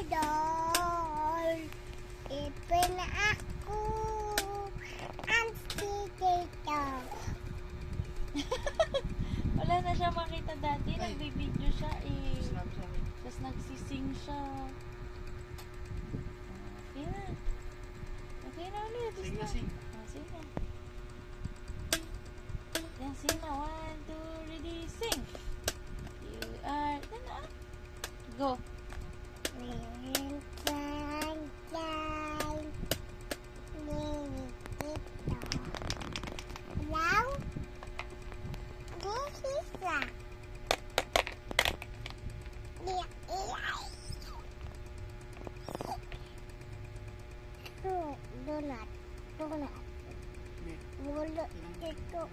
doll. Ipin ako ang dito. Wala na siya makita dati. Nagbibideo siya eh. Tapos nagsising siya. Okay na. Okay na ulit. Sing na, sing. Sing na. Yan, sing na. 1, 2, ready, sing. You are... Go. Donut. Mulut itu.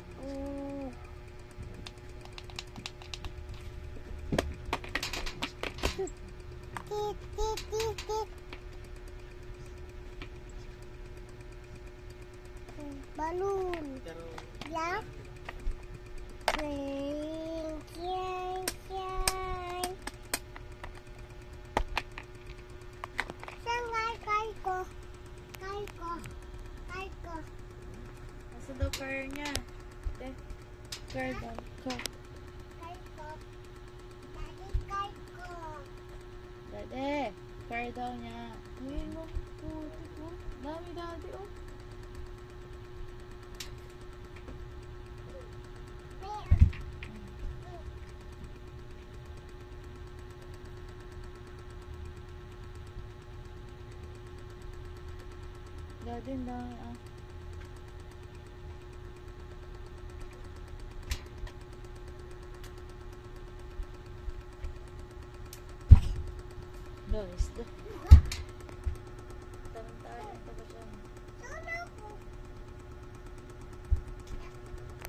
Balloon. Ya. Nasa daw car niya. Car daw. Car. Dade. Car daw niya. Ayun mo. Puti ko. Dami dati oh. Dati ang dami ah. No, it's the